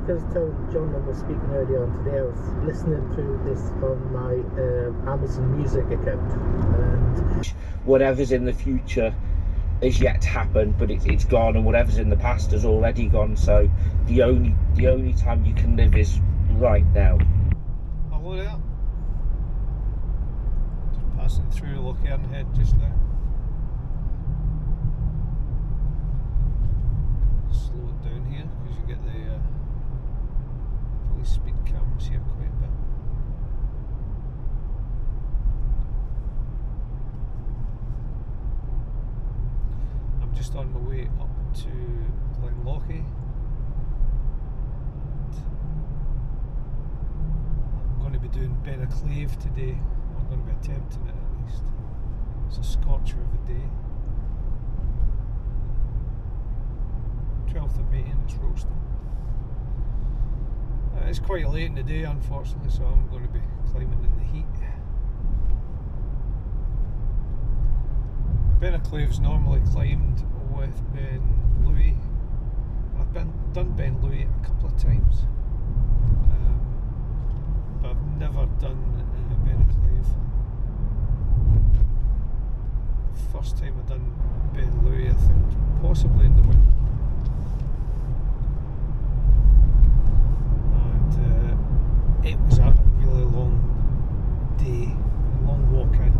because John was speaking earlier on today, I was listening through this on my Amazon Music account, and whatever's in the future is yet to happen, but it's gone, and whatever's in the past has already gone. So the only time you can live is right now. Hello there. Just passing through Lochern Head just now. Slow it down here because you get the police speed cameras here quite a bit. I'm just on my way up to Glen Lochy. I'm going to be doing Beinn Chleibh today. I'm going to be attempting it at least. It's a scorcher of a day. 12th of May and it's roasting. It's quite late in the day unfortunately, so I'm going to be climbing in the heat. Beinn Chleigh's normally climbed with Ben Lui. I've done Ben Lui a couple of times, but I've never done Beinn Chleigh. The first time I done Ben Lui, I think possibly in the winter. It was a really long day, a long walk in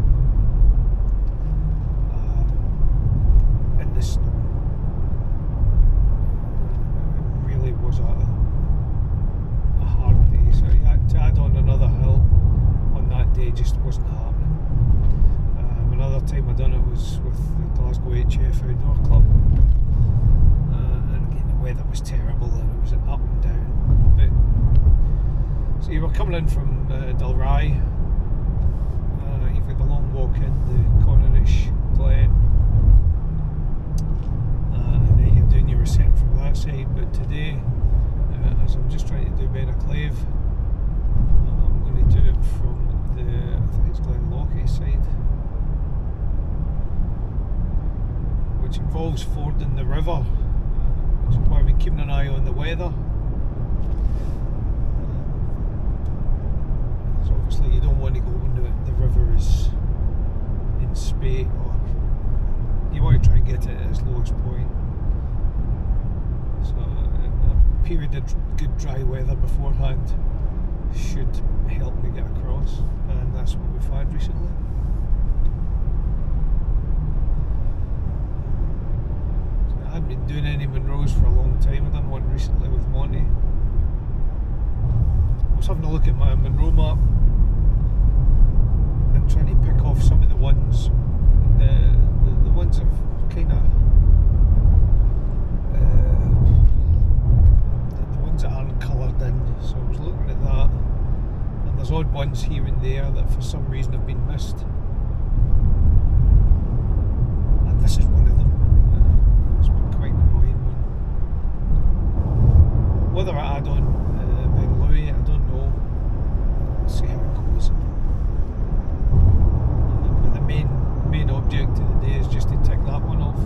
the snow. It really was a hard day, so to add on another hill on that day just wasn't happening. Another time I done it was with the Glasgow HF Outdoor Club, and again the weather was terrible and it was up and down. So you were coming in from Dalry, you've got the long walk in the Conorish Glen, and then you're doing your ascent from that side. But today, as I'm just trying to do Beinn Chleibh, I'm going to do it from the, I think it's Glen Lochy side, which involves fording the river, which is why I've been keeping an eye on the weather. Obviously you don't want to go when the river is in spate, or you want to try and get it at its lowest point. So a period of good dry weather beforehand should help me get across, and that's what we've had recently. So I hadn't been doing any Munros for a long time. I've done one recently with Monty. I was having a look at my Munro map and trying to pick off some of the ones, the ones that kind of the ones that aren't coloured in. So I was looking at that, and there's odd ones here and there that for some reason have been missed, and this is one of them. It's been quite an annoying one. Whether I add on Ben Lui, I don't know. Let's see how it goes. But the main object of the day is just to tick that one off.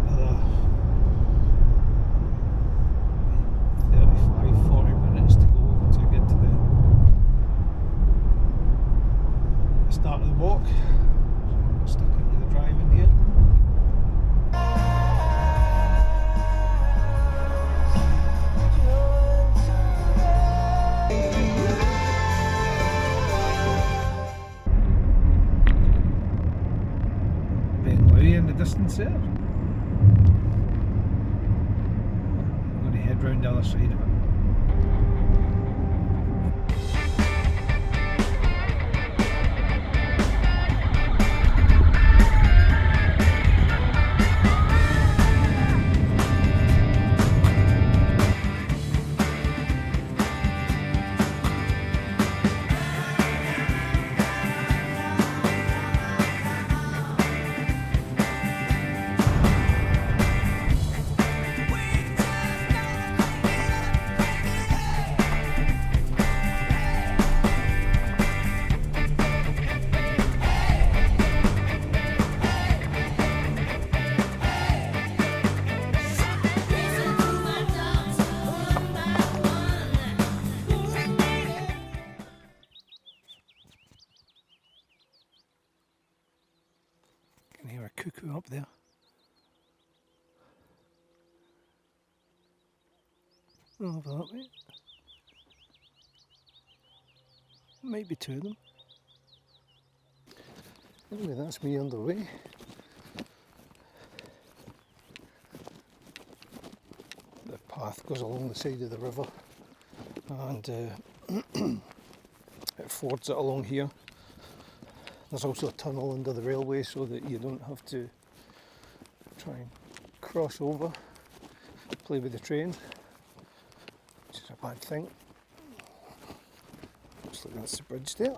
Another 35-40 minutes to go to get to the start of the walk. So stuck into the driving here. Ben Lui in the distance there. I'm going to head round the other side of it. up there. Over that way. Might be two of them. Anyway, that's me underway. The path goes along the side of the river and it fords it along here. There's also a tunnel under the railway so that you don't have to try and cross over, play with the train, which is a bad thing. Looks like that's the bridge there.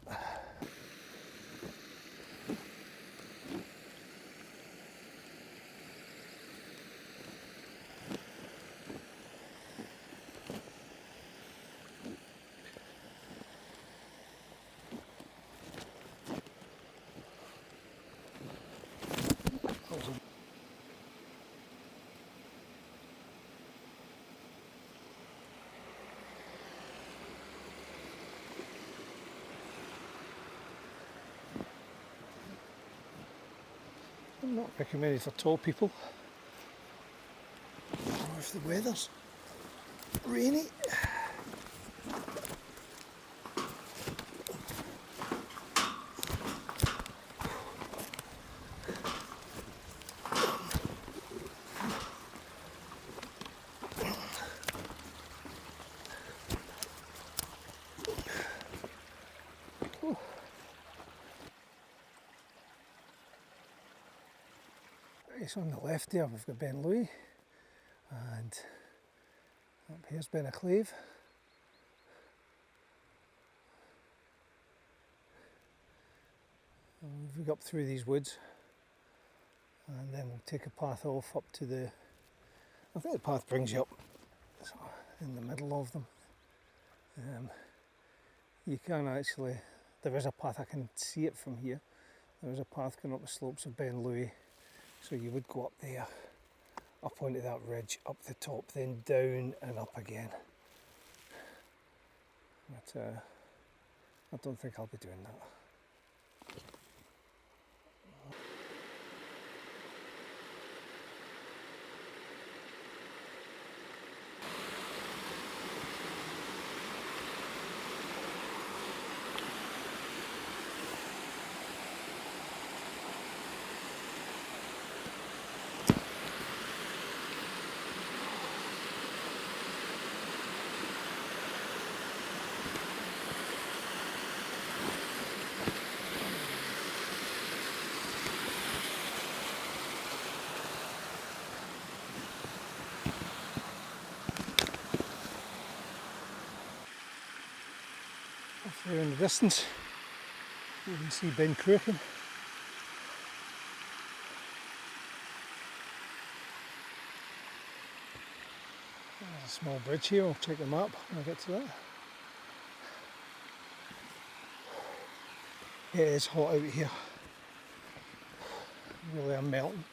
Not recommended for tall people, or if the weather's rainy. It's on the left there, we've got Ben Lui, and up here's Chleibh. And we've got up through these woods, and then we'll take a path off up to the, I think the path brings you up in the middle of them. You can actually, there is a path, I can see it from here, there is a path going up the slopes of Ben Lui. So you would go up there, up onto that ridge, up the top, then down and up again. But I don't think I'll be doing that. There in the distance, you can see Ben Lui. There's a small bridge here, I'll check the map when I get to that. It is hot out here, really I'm melting.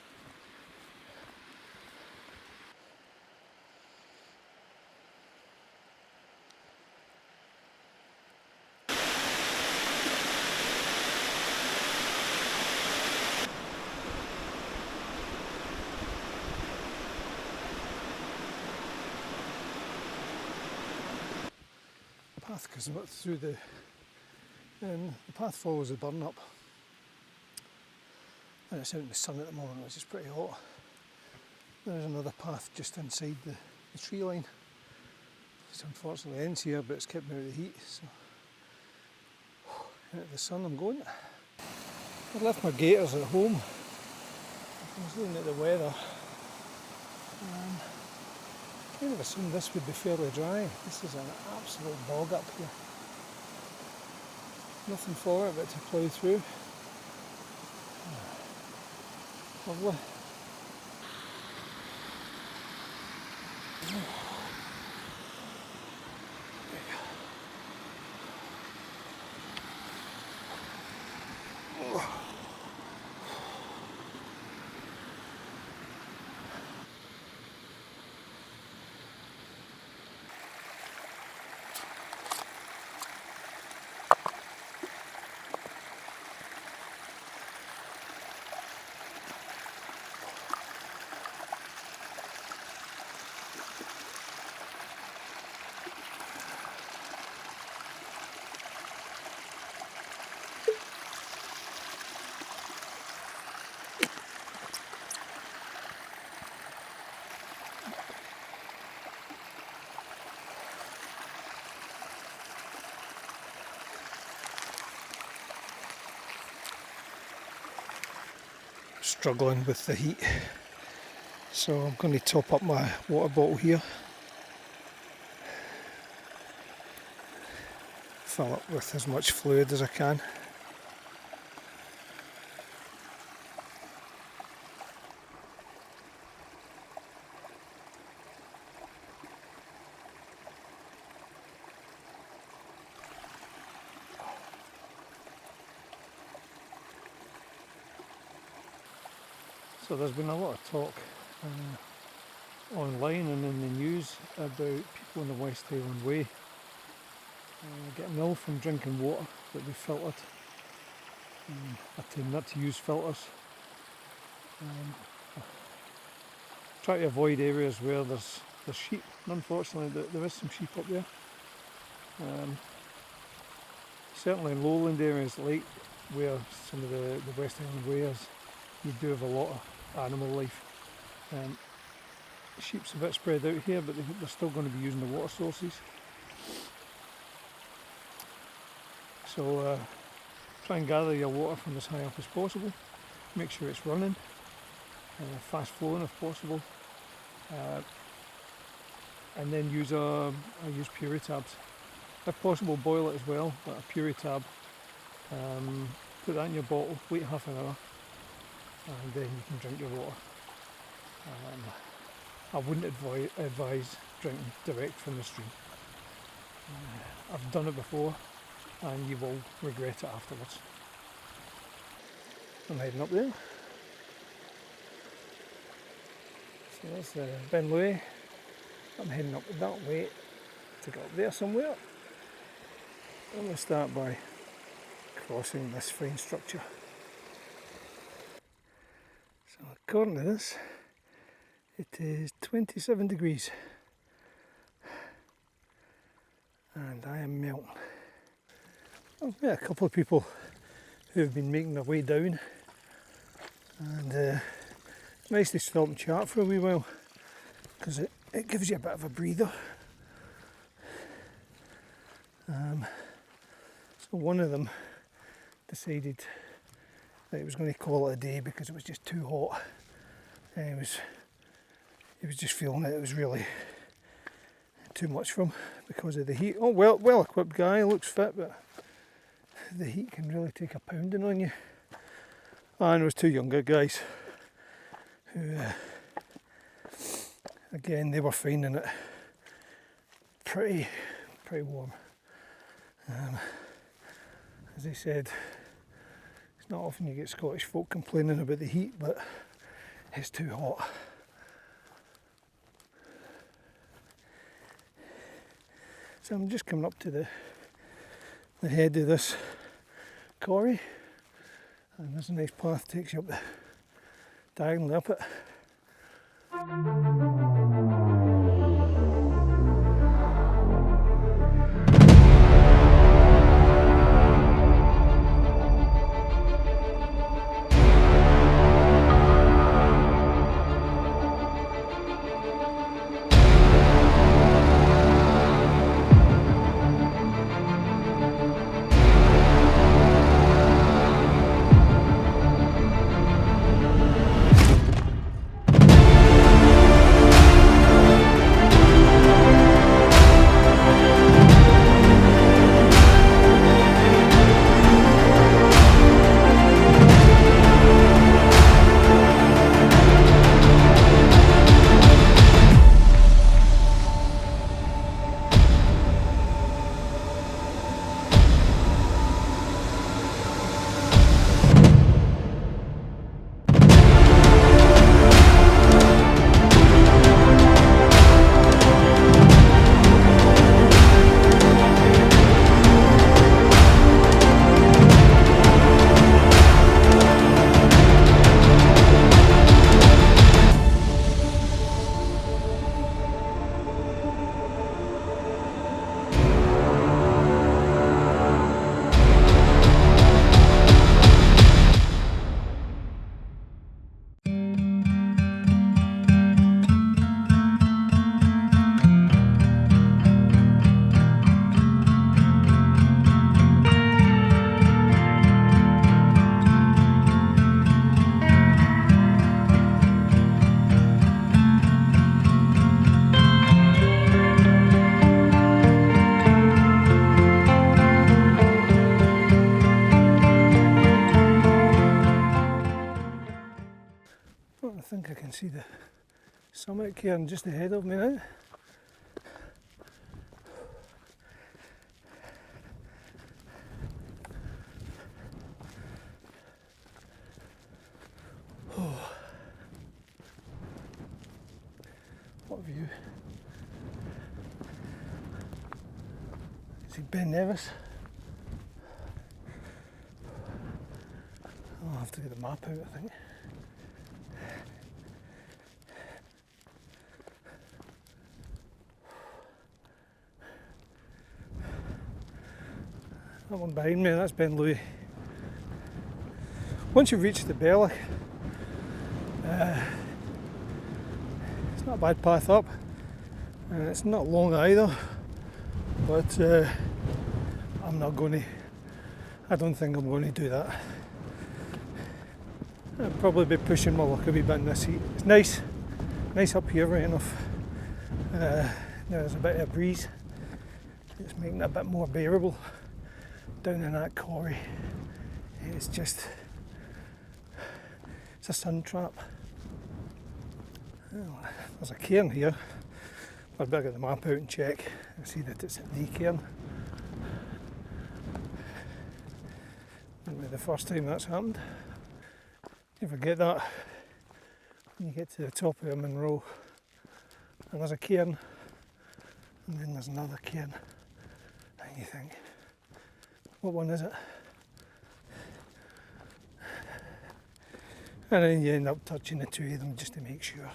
Path goes through the path follows the burn up, and it's out in the sun at the moment, which is pretty hot. There's another path just inside the tree line. It unfortunately ends here, but it's kept me out of the heat. So out of the sun I'm going. I left my gaiters at home. I was looking at the weather. I kind of assumed this would be fairly dry. This is an absolute bog up here. Nothing for it but to plough through. Lovely. struggling with the heat. So I'm going to top up my water bottle here. Fill it with as much fluid as I can. So there's been a lot of talk online and in the news about people on the West Highland Way getting ill from drinking water that they filtered. I tend not to use filters. Try to avoid areas where there's sheep, and unfortunately there is some sheep up there. Certainly in lowland areas like where some of the West Highland Way is, you do have a lot of animal life. Sheep's a bit spread out here, but they're still going to be using the water sources. So try and gather your water from as high up as possible. Make sure it's running, fast flowing if possible, and then I use Puritabs. If possible, boil it as well, but a Puritab. Put that in your bottle, wait half an hour, and then you can drink your water. I wouldn't advise drinking direct from the stream. I've done it before and you will regret it afterwards. I'm heading up there. So that's Ben Lui. I'm heading up that way to get up there somewhere. I'm going to start by crossing this fine structure. So according to this, it is 27 degrees and I am melting. I've met a couple of people who have been making their way down, and it's nice to stop and chat for a wee while because it gives you a bit of a breather. So one of them decided that he was going to call it a day because it was just too hot, and he was just feeling that it was really too much for him because of the heat. Oh, well equipped guy, looks fit, but the heat can really take a pounding on you. And there was two younger guys who, again, they were finding it pretty warm. As I said, it's not often you get Scottish folk complaining about the heat, but it's too hot. So I'm just coming up to the head of this quarry, and there's a nice path that takes you up the diagonally up it. see the summit cairn just ahead of me now. Oh, what a view. See Ben Nevis. I'll have to get the map out, I think. That one behind me, that's Ben Lui. Once you've reached the Beinn, it's not a bad path up, and it's not long either, but I don't think I'm going to do that. I'll probably be pushing my luck a wee bit in this heat. It's nice up here, right enough. There's a bit of a breeze. It's making it a bit more bearable. Down in that quarry, it's a sun trap. Oh, there's a cairn here. I'd better get the map out and check and see that it's the cairn. Won't be the first time that's happened. You forget that when you get to the top of Monroe, and there's a cairn, and then there's another cairn, and you think, what one is it? And then you end up touching the two of them just to make sure.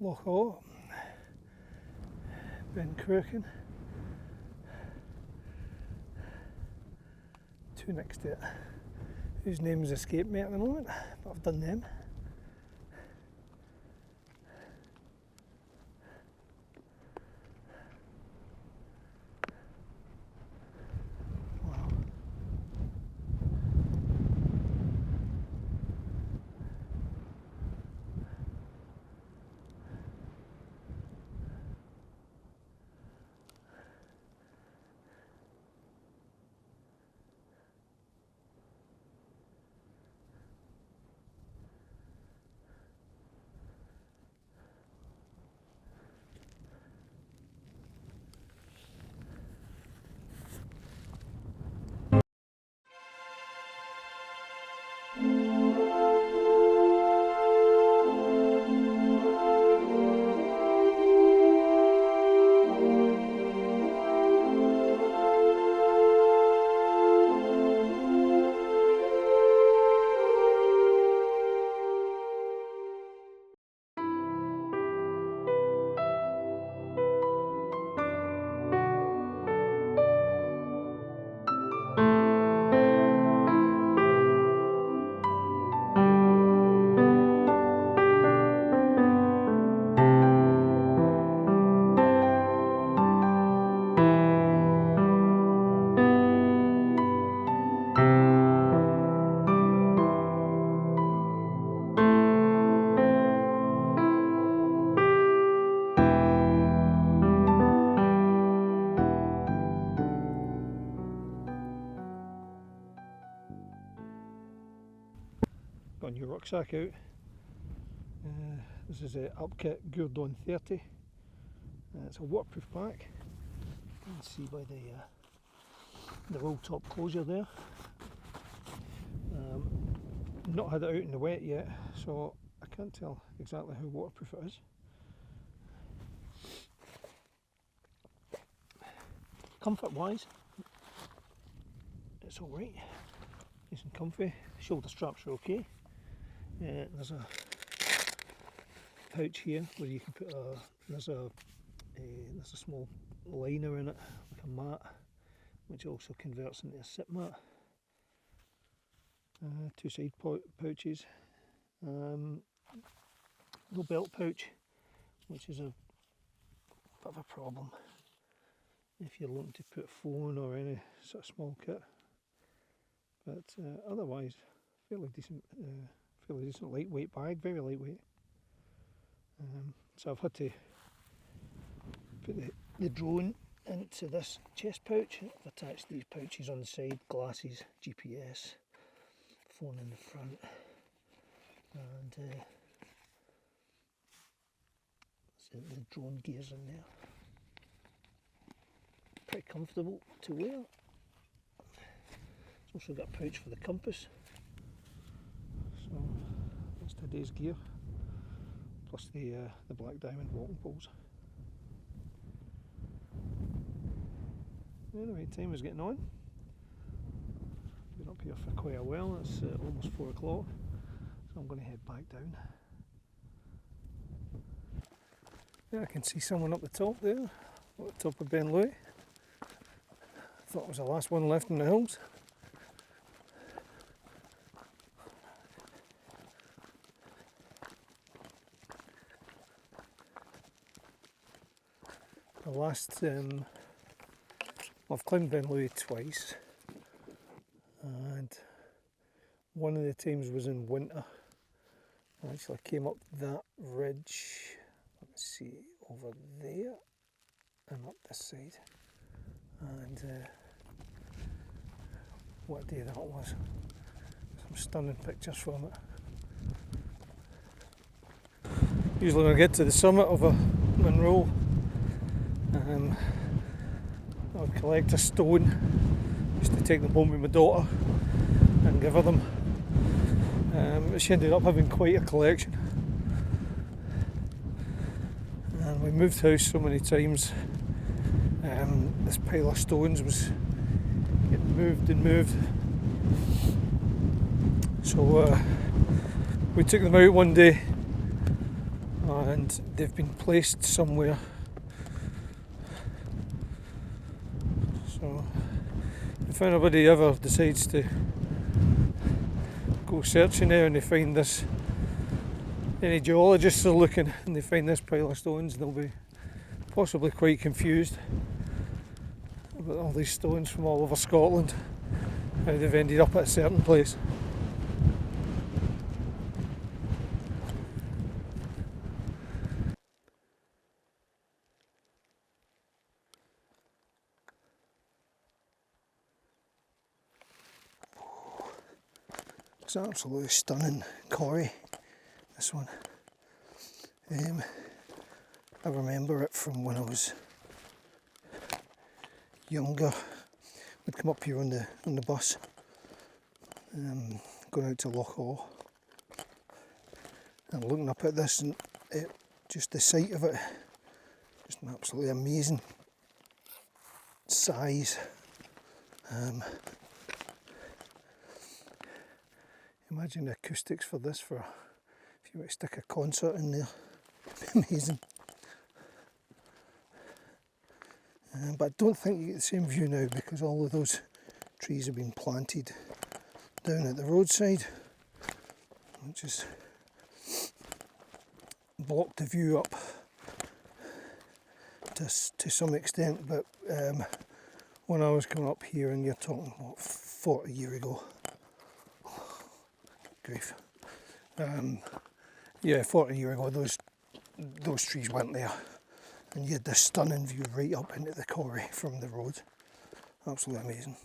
Lochy, Ben Lui, two next to it, whose names escape me at the moment, but I've done them. Wow. Got your rucksack out. This is a Upkit Gourdon 30. It's a waterproof pack. You can see by the roll top closure there. Not had it out in the wet yet, so I can't tell exactly how waterproof it is. Comfort wise, it's alright, nice and comfy. Shoulder straps are okay. There's a pouch here where you can put there's a small liner in it, like a mat, which also converts into a sit mat. Two side pouches. No belt pouch, which is a bit of a problem if you're looking to put phone or any sort of small kit. But otherwise, fairly decent lightweight bag, very lightweight. So I've had to put the drone into this chest pouch. I've attached these pouches on the side, glasses, GPS, phone in the front, and the drone gear's in there. Pretty comfortable to wear. It's also got a pouch for the compass. So that's today's gear, plus the black diamond walking poles. Anyway, time is getting on. Been up here for quite a while. It's almost 4 o'clock, so I'm going to head back down. Yeah, I can see someone up the top there, up the top of Ben Lui. I thought it was the last one left in the hills. The last, I've climbed Ben Lui twice, and one of the times was in winter. I actually came up that ridge, let's see, over there and up this side, and what a day that was. Some stunning pictures from it. Usually when I get to the summit of a Monroe, I would collect a stone just to take them home with my daughter and give her them. She ended up having quite a collection, and we moved house so many times. This pile of stones was getting moved and moved, so we took them out one day and they've been placed somewhere. So if anybody ever decides to go searching there and they find this, any geologists are looking and they find this pile of stones, they'll be possibly quite confused about all these stones from all over Scotland, how they've ended up at a certain place. It's an absolutely stunning quarry, this one. I remember it from when I was younger. We'd come up here on the bus, going out to Loch and looking up at this, and just the sight of it, just an absolutely amazing size. Imagine the acoustics for this, if you were to stick a concert in there. Amazing. But I don't think you get the same view now because all of those trees have been planted down at the roadside, which has blocked the view up to some extent. But when I was coming up here, and you're talking, 40 years ago, grief. 40 years ago, those trees weren't there, and you had this stunning view right up into the quarry from the road. Absolutely amazing.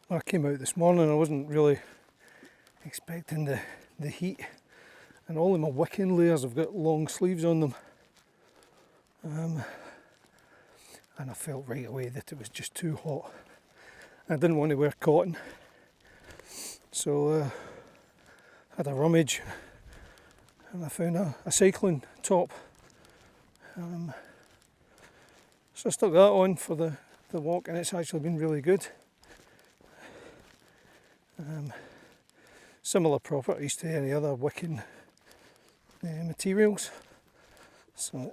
When I came out this morning, I wasn't really expecting the heat, and all of my wicking layers have got long sleeves on them, and I felt right away that it was just too hot. I didn't want to wear cotton, so I had a rummage and I found a cycling top. So I stuck that on for the walk, and it's actually been really good. Similar properties to any other wicking materials, so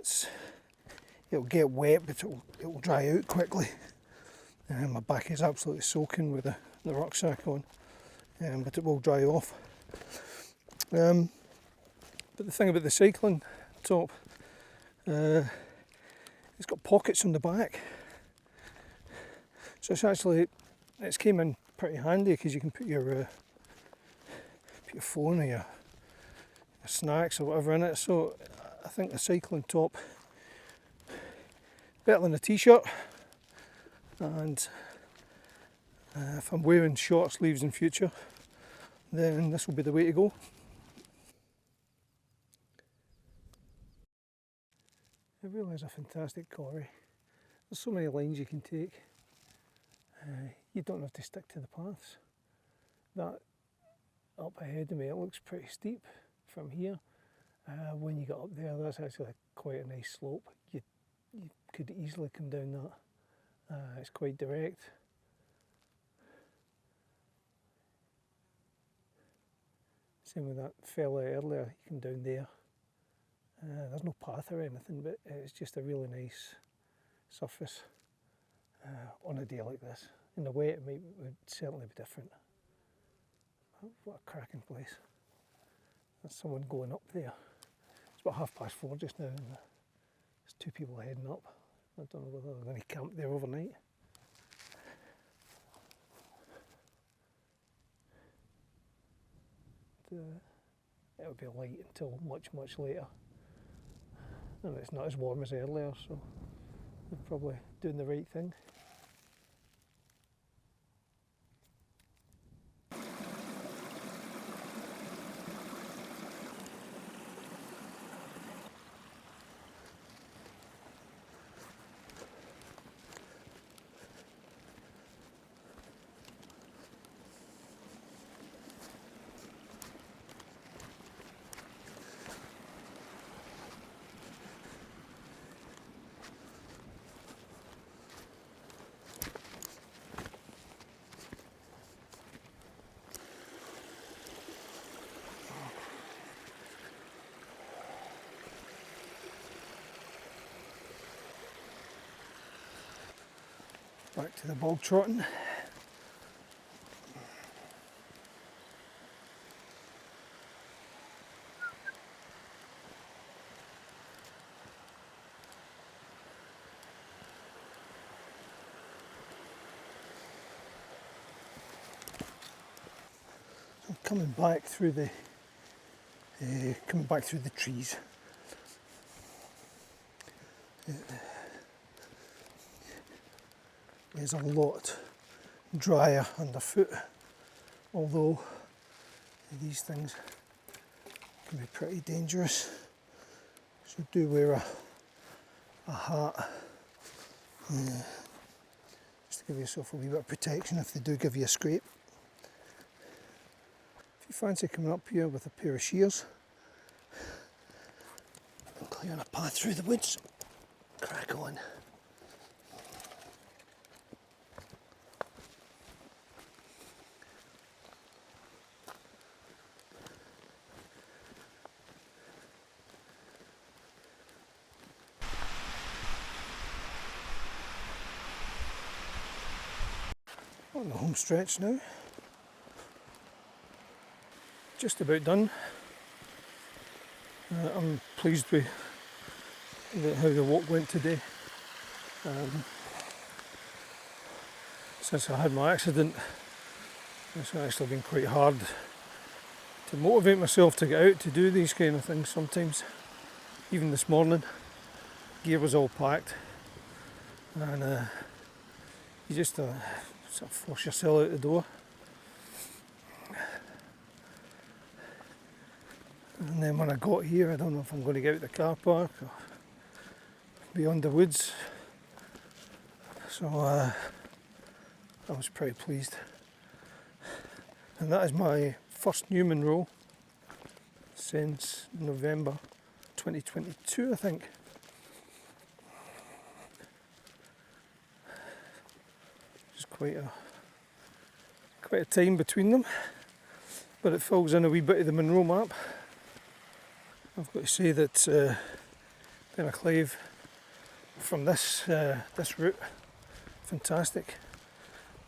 it'll get wet, but it'll dry out quickly. My back is absolutely soaking with the rucksack on, but it will dry off. But the thing about the cycling top, it's got pockets on the back, so it's came in pretty handy because you can put your your phone or your snacks or whatever in it. So I think the cycling top better than a t-shirt, and if I'm wearing short sleeves in future, then this will be the way to go. It really is a fantastic quarry. There's so many lines you can take. You don't have to stick to the paths. That up ahead of me, it looks pretty steep from here. When you get up there, that's actually quite a nice slope. You could easily come down that. It's quite direct. Same with that fella earlier, you come down there. There's no path or anything, but it's just a really nice surface on a day like this. In the wet, it would certainly be different. Oh, what a cracking place. There's someone going up there. It's about 4:30 just now, and there's 2 people heading up. I don't know whether they're going to camp there overnight. It'll be light until much, much later. And it's not as warm as earlier, so they're probably doing the right thing. Back to the bog trotting. So coming back through the trees. Is a lot drier underfoot, although these things can be pretty dangerous, so do wear a hat just to give yourself a wee bit of protection if they do give you a scrape. If you fancy coming up here with a pair of shears and clearing a path through the woods, crack on. On the home stretch now, just about done. I'm pleased with how the walk went today. Since I had my accident, it's actually been quite hard to motivate myself to get out to do these kind of things sometimes. Even this morning, gear was all packed, and you just sort of force yourself out the door. And then when I got here, I don't know if I'm going to get out the car park or beyond the woods. So I was pretty pleased. And that is my first Newman roll since November 2022, I think. Just quite a time between them, but it fills in a wee bit of the Monroe map. I've got to say that Beinn Chleibh from this route, fantastic.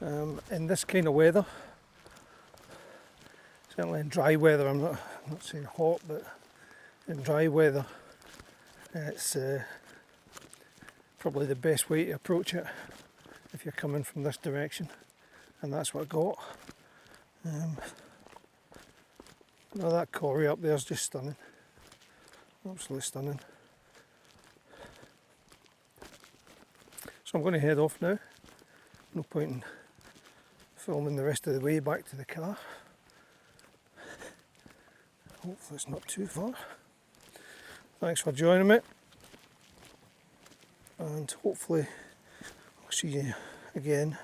In this kind of weather, certainly in dry weather, I'm not saying hot, but in dry weather, it's probably the best way to approach it if you're coming from this direction, and that's what I got. Now that quarry up there is just stunning, absolutely stunning. So I'm going to head off now. No point in filming the rest of the way back to the car. Hopefully it's not too far. Thanks for joining me, and hopefully I'll see you again